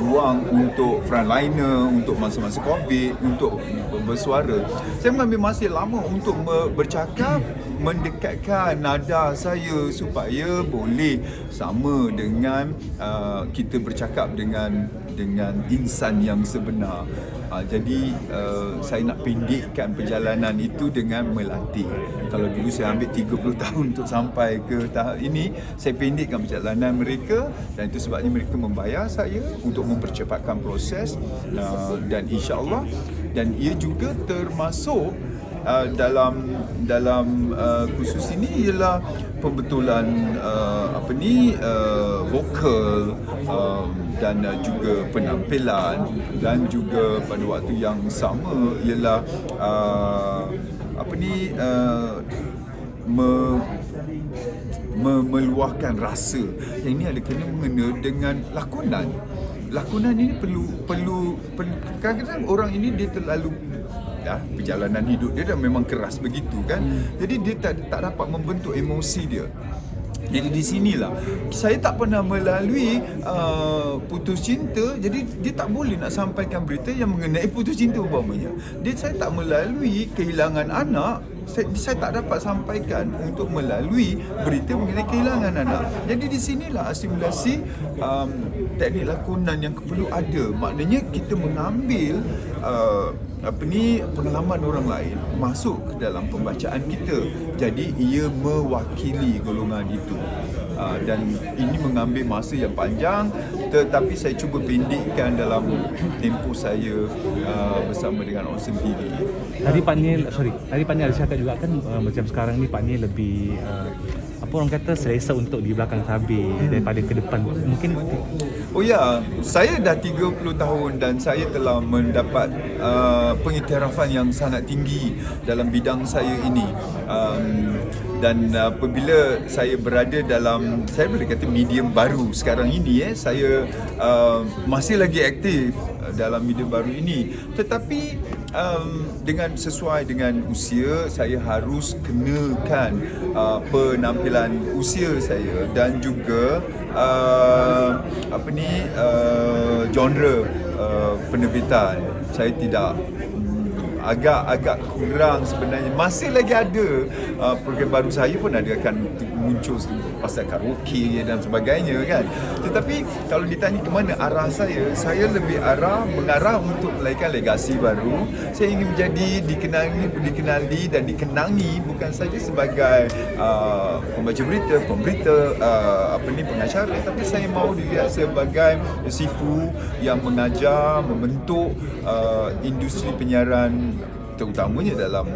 ruang untuk frontliner, untuk masa-masa COVID, untuk bersuara. Saya mengambil masa lama untuk bercakap, mendekatkan nada saya supaya boleh sama dengan kita bercakap dengan insan yang sebenar. Jadi saya nak pendekkan perjalanan itu dengan melatih. Kalau dulu saya ambil 30 tahun untuk sampai ke tahap ini, saya pendekkan perjalanan mereka, dan itu sebabnya mereka membayar saya untuk mempercepatkan proses, dan insya-Allah, dan ia juga termasuk dalam khusus ini ialah pembetulan vokal, dan juga penampilan, dan juga pada waktu yang sama ialah meluahkan rasa. Yang ini ada kena mengena dengan lakonan. Lakonan ini perlu kadang-kadang orang ini dia terlalu perjalanan hidup dia dah memang keras begitu kan. Jadi dia tak dapat membentuk emosi dia. Jadi di sinilah saya tak pernah melalui putus cinta, jadi dia tak boleh nak sampaikan berita yang mengenai putus cinta umpamanya. Saya tak melalui kehilangan anak, saya tak dapat sampaikan untuk melalui berita mengenai kehilangan anak. Jadi di sinilah asimilasi teknik lakonan yang perlu ada. Maknanya kita mengambil pengalaman orang lain masuk ke dalam pembacaan kita. Jadi ia mewakili golongan itu. Dan ini mengambil masa yang panjang, tetapi saya cuba pendekkan dalam tempoh saya bersama dengan Awesome TV. Tadi Pak Niel ada cakap juga kan, macam sekarang ni Pak Niel lebih orang kata selesa untuk di belakang tabir daripada ke depan. Mungkin saya dah 30 tahun dan saya telah mendapat pengiktirafan yang sangat tinggi dalam bidang saya ini. Dan apabila saya berada dalam, saya boleh kata medium baru sekarang ini, saya masih lagi aktif dalam medium baru ini. Tetapi sesuai dengan usia, saya harus kenakan penampilan usia saya, dan juga genre penerbitan. Saya tidak agak kurang sebenarnya. Masih lagi ada program baru saya pun akan muncul pasal karaoke dan sebagainya kan. Tetapi kalau ditanya ke mana arah saya lebih mengarah untuk melahirkan legasi baru. Saya ingin menjadi dikenali dan dikenangi bukan saja sebagai pembaca berita, pemberita, pengacara, tapi saya mahu dilihat sebagai sifu yang mengajar, membentuk industri penyiaran, terutamanya dalam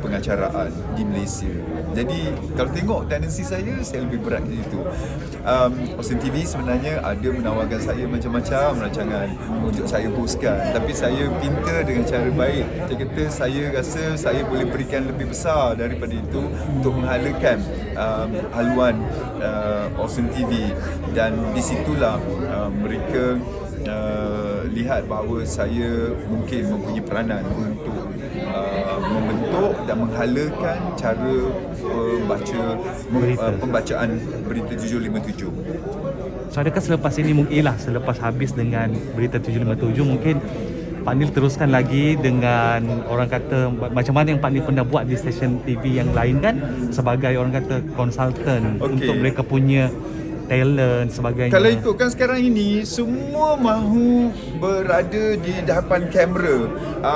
pengacaraan di Malaysia. Jadi kalau tengok tendensi saya lebih berat ke situ. Awesome TV sebenarnya ada menawarkan saya macam-macam rancangan untuk saya hostkan, tapi saya pinta dengan cara baik. Saya kata saya rasa saya boleh berikan lebih besar daripada itu untuk menghalakan haluan Awesome TV, dan di situlah mereka lihat bahawa saya mungkin mempunyai peranan untuk membentuk dan menghalakan cara pembacaan berita 757. So adakah selepas ini selepas habis dengan berita 757 mungkin Pak Niel teruskan lagi dengan orang kata macam mana yang Pak Niel pernah buat di stesen TV yang lain kan, sebagai orang kata konsultan untuk mereka punya talent sebagainya. Kalau ikutkan sekarang ini, semua mahu berada di hadapan kamera.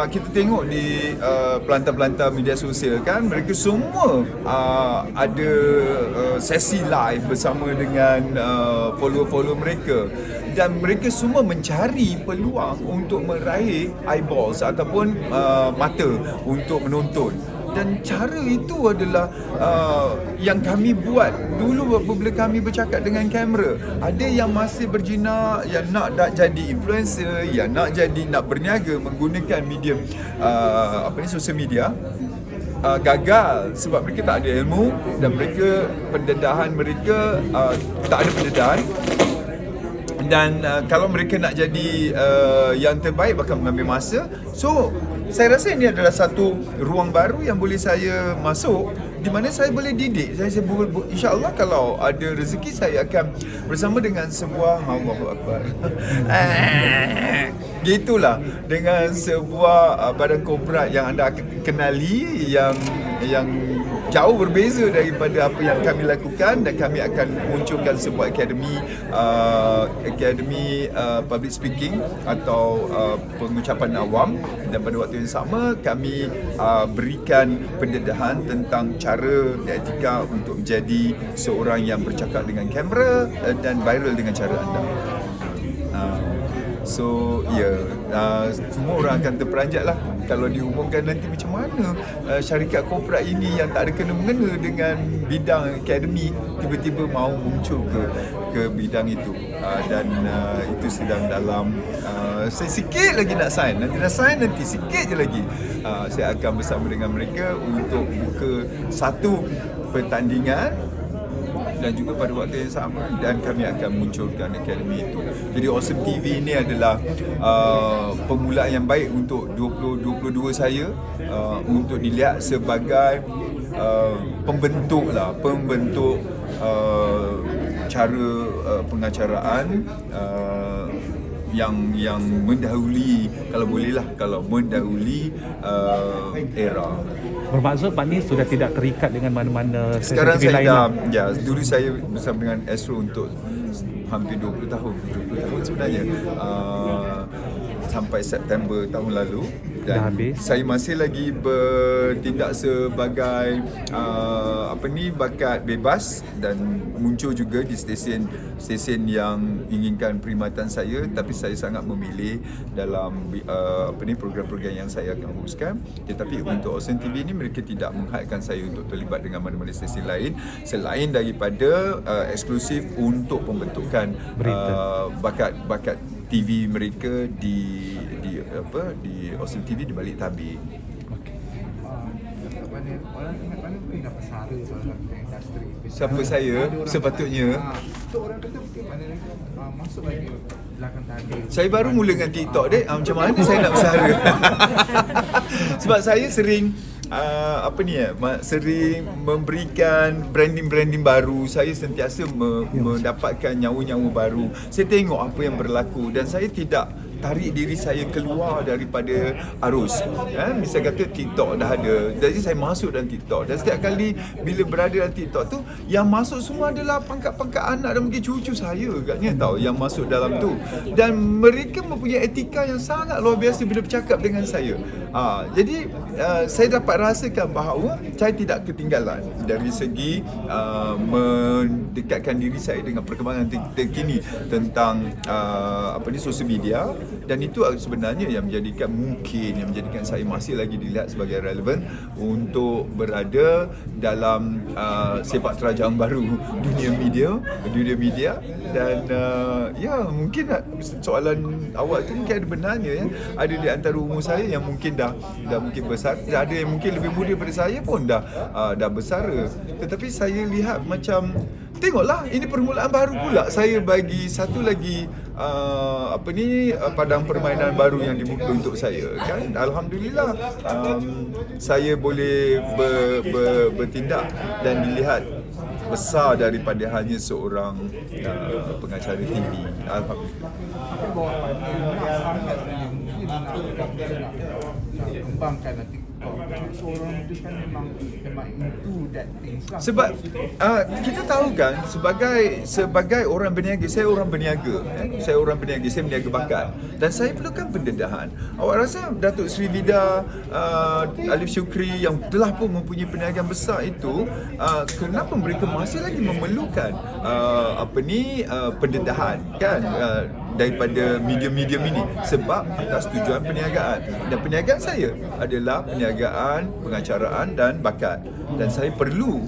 Kita tengok di pelantar-pelantar media sosial kan, mereka semua ada sesi live bersama dengan follower-follower mereka, dan mereka semua mencari peluang untuk meraih eyeballs ataupun mata untuk menonton. Dan cara itu adalah yang kami buat dulu apabila kami bercakap dengan kamera. Ada yang masih berjinak, yang nak jadi influencer, yang nak berniaga menggunakan medium sosial media. Gagal sebab mereka tak ada ilmu, dan pendedahan mereka tak ada pendedahan. Dan kalau mereka nak jadi yang terbaik bakal mengambil masa. So saya rasa ini adalah satu ruang baru yang boleh saya masuk di mana saya boleh didik. InsyaAllah kalau ada rezeki saya akan bersama dengan sebuah Allahu Akbar. Gitulah, dengan sebuah badan korporat yang anda akan kenali yang jauh berbeza daripada apa yang kami lakukan, dan kami akan munculkan sebuah akademi public speaking atau pengucapan awam, dan pada waktu yang sama kami berikan pendedahan tentang cara etika untuk menjadi seorang yang bercakap dengan kamera dan viral dengan cara anda. So semua orang akan terperanjat lah kalau diumumkan nanti macam mana syarikat korporat ini yang tak ada kena-mengena dengan bidang akademi tiba-tiba mahu muncul ke bidang itu, dan itu sedang dalam saya sikit lagi nak sign, nanti sikit je lagi saya akan bersama dengan mereka untuk buka satu pertandingan, dan juga pada waktu yang sama dan kami akan munculkan akademi itu. Jadi Awesome TV ini adalah permulaan yang baik untuk 2022 saya, untuk dilihat sebagai pembentuk cara pengacaraan yang mendahului, kalau mendahului era. Bermaksud Pak Ni sudah tidak terikat dengan mana-mana Sekarang stesen TV saya lain dah, dulu saya bersama dengan Astro untuk hampir 20 tahun sebenarnya, sampai September tahun lalu, dan saya masih lagi bertindak sebagai bakat bebas, dan muncul juga di stesen yang inginkan perkhidmatan saya, tapi saya sangat memilih dalam program-program yang saya akan uruskan. Tetapi untuk Awesome TV ini mereka tidak menghadkan saya untuk terlibat dengan mana-mana stesen lain selain daripada eksklusif untuk pembentukan bakat TV mereka di Awesome TV di balik tabir. Orang ingat mana mungkin dah pesara soalan industri. Siapa saya sepatutnya? So orang kata mungkin mana lagi masuk lagi belakang tadi. Saya baru mula dengan TikTok dek. Macam mana saya nak bersara? Sebab saya sering sering memberikan branding baru. Saya sentiasa mendapatkan nyawa-nyawa baru. Saya tengok apa yang berlaku dan saya tidak tarik diri saya keluar daripada arus. Misal kata TikTok dah ada, jadi saya masuk dalam TikTok, dan setiap kali bila berada dalam TikTok tu, yang masuk semua adalah pangkat-pangkat anak dan mungkin cucu saya agaknya tahu yang masuk dalam tu, dan mereka mempunyai etika yang sangat luar biasa bila bercakap dengan saya. Jadi saya dapat rasakan bahawa saya tidak ketinggalan dari segi mendekatkan diri saya dengan perkembangan terkini tentang sosial media, dan itu sebenarnya yang menjadikan saya masih lagi dilihat sebagai relevan untuk berada dalam sepak terjang baru dunia media, dan mungkin soalan awal tu mungkin ada benarnya, ada di antara umur saya yang mungkin dah mungkin besar, ada yang mungkin lebih muda daripada saya pun dah bersara, tetapi saya lihat macam tengoklah, ini permulaan baru pula saya bagi satu lagi padang permainan baru yang dibuka untuk saya, kan. Alhamdulillah saya boleh bertindak dan dilihat besar daripada hanya seorang pengacara TV. Alhamdulillah. Apa bawa pada sangat mungkin nak kembangkan nanti seorang itu kan memang into that things lah. Sebab kita tahu kan, sebagai orang berniaga, saya orang berniaga, saya berniaga bakat, dan saya perlukan pendedahan. Awak rasa Datuk Seri Vida Alif Syukri yang telah pun mempunyai perniagaan besar itu, kenapa mereka masih lagi memerlukan pendedahan, kan, daripada medium-medium ini? Sebab atas tujuan perniagaan, dan perniagaan saya adalah perniagaan, pengacaraan dan bakat, dan saya perlu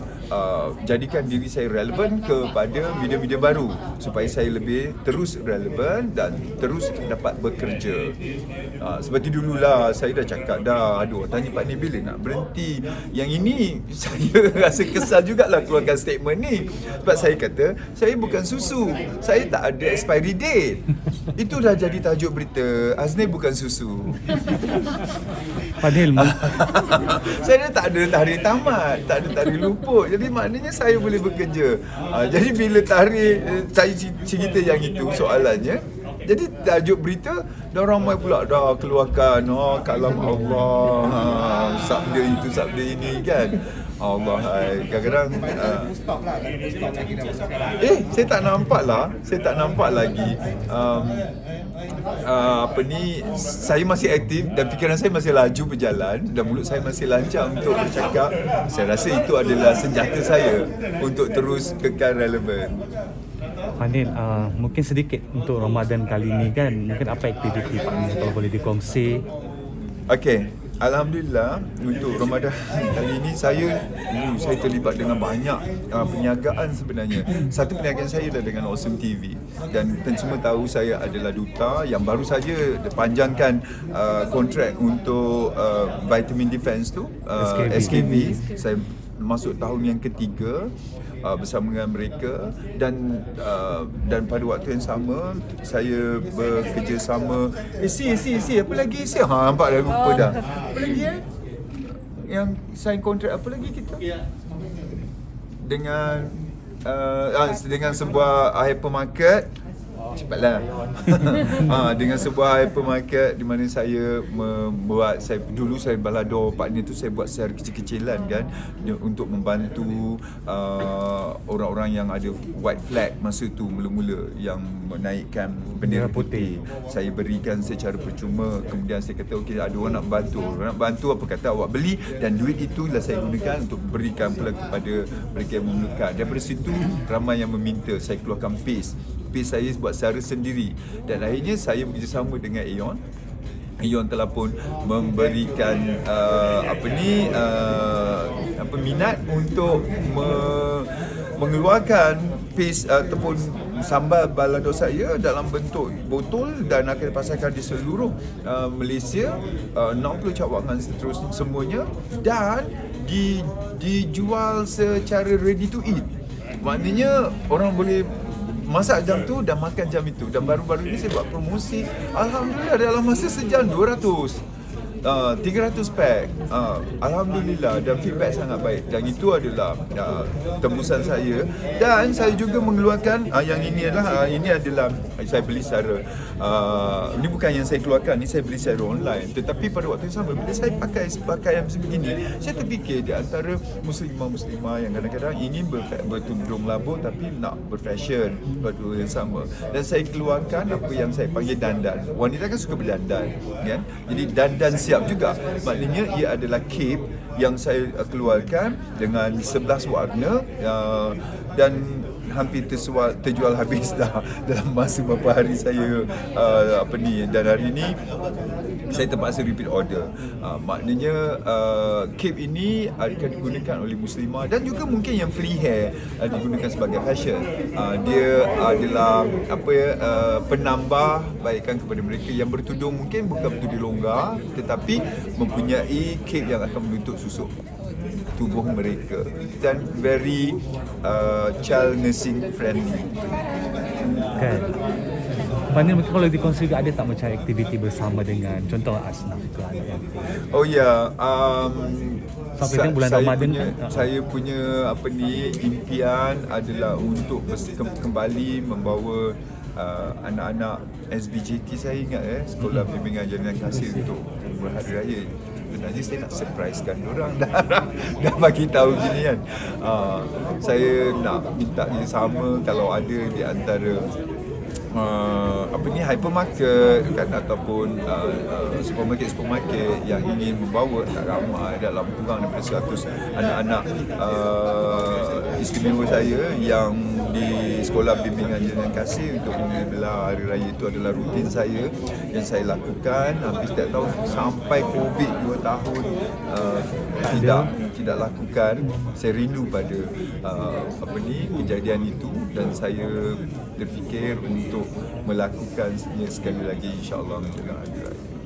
jadikan diri saya relevan kepada media-media baru supaya saya lebih terus relevan dan terus dapat bekerja. Seperti dululah saya dah cakap dah, aduh tanya Pak ni bila nak berhenti. Yang ini saya rasa kesal jugalah keluarkan statement ni. Sebab saya kata saya bukan susu, saya tak ada expiry date. Itu dah jadi tajuk berita, Azni bukan susu. Fadil, Saya dah tak ada tarikh tamat, tak ada tarikh luput. Jadi maknanya saya boleh bekerja. Jadi bila tarikh saya cerita yang itu soalannya, jadi tajuk berita dah ramai pula dah keluarkan kalam Allah, sabda itu sabda ini kan. Allah, kadang-kadang Stop lah, tak ada stop lagi dah sekarang. saya tak nampak lagi saya masih aktif dan fikiran saya masih laju berjalan dan mulut saya masih lancar untuk bercakap. Saya rasa itu adalah senjata saya untuk terus kekal relevan. Fadil, mungkin sedikit untuk Ramadan kali ni kan, mungkin apa aktiviti Pak Ni kalau boleh dikongsi? Okey, alhamdulillah untuk Ramadan kali ini saya terlibat dengan banyak perniagaan sebenarnya. Satu perniagaan saya adalah dengan Awesome TV dan semua tahu saya adalah duta yang baru saja panjangkan kontrak untuk vitamin defense tu, SKV. Saya masuk tahun yang ketiga bersama dengan mereka dan pada waktu yang sama saya bekerjasama apa lagi nampak dah lupa dah. Apa lagi yang sign kontrak apa lagi kita dengan sebuah hypermarket. Cepatlah. Dengan sebuah hypermarket di mana saya membuat, dulu saya balado partner tu saya buat secara kecil-kecilan kan untuk membantu orang-orang yang ada white flag masa tu mula-mula yang menaikkan bendera putih. Saya berikan secara percuma, kemudian saya kata okey ada orang nak bantu apa kata awak beli dan duit itulah saya gunakan untuk berikan pula kepada mereka yang memerlukan. Daripada situ ramai yang meminta saya keluarkan paste saya buat secara sendiri dan akhirnya saya bekerjasama dengan Aeon telah pun memberikan minat untuk mengeluarkan paste ataupun sambal balado saya dalam bentuk botol dan akan dipasarkan di seluruh Malaysia, 60 cawangan seterusnya semuanya dan dijual secara ready to eat. Maknanya orang boleh masak jam tu dan makan jam itu. Dan baru-baru ni saya buat promosi, alhamdulillah dalam masa sejam 300 pack. Alhamdulillah dan feedback sangat baik dan itu adalah tembusan saya. Dan saya juga mengeluarkan yang ini adalah saya beli secara ini bukan yang saya keluarkan, ini saya beli secara online. Tetapi pada waktu yang sama bila saya pakai pakaian sebegini, saya terfikir di antara muslimah yang kadang-kadang ingin bertudung labuh tapi nak berfashion pada waktu yang sama, dan saya keluarkan apa yang saya panggil dandan. Wanita kan suka berdandan kan, jadi dandan siap juga. Maknanya ia adalah cape yang saya keluarkan dengan 11 warna dan hampir terjual habis dah dalam masa beberapa hari saya dan hari ini saya terpaksa repeat order. Maknanya cape ini akan digunakan oleh muslimah dan juga mungkin yang free hair digunakan sebagai fashion. Dia adalah penambah baikkan kepada mereka yang bertudung, mungkin bukan bertudung longgar tetapi mempunyai cape yang akan menutup susuk tubuh mereka dan very child nursing friendly. Kan. Mana mungkin kalau dikongsi juga ada tak macam aktiviti bersama dengan contoh Asnaf ke ada yang Oh ya, sampai bulan Ramadan kan saya punya impian adalah untuk kembali membawa anak-anak SBJT. Saya ingat Sekolah Bimbingan Jaminan Kasih untuk berhari raya. Sebenarnya saya nak surprisekan diorang dah bagi tahu gini kan. Saya nak minta sama kalau ada di antara hypermarket kan, ataupun supermarket yang ingin membawa tak ramai dalam kurang daripada 100 anak-anak istimewa saya yang di Sekolah Bimbingan Jenayah Kasih untuk membela Hari Raya. Itu adalah rutin saya yang saya lakukan hampir setiap tahun sampai Covid 2 tahun tidak lakukan. Saya rindu pada kejadian itu dan saya terfikir untuk melakukannya sekali lagi, insya-Allah menjelang Hari Raya.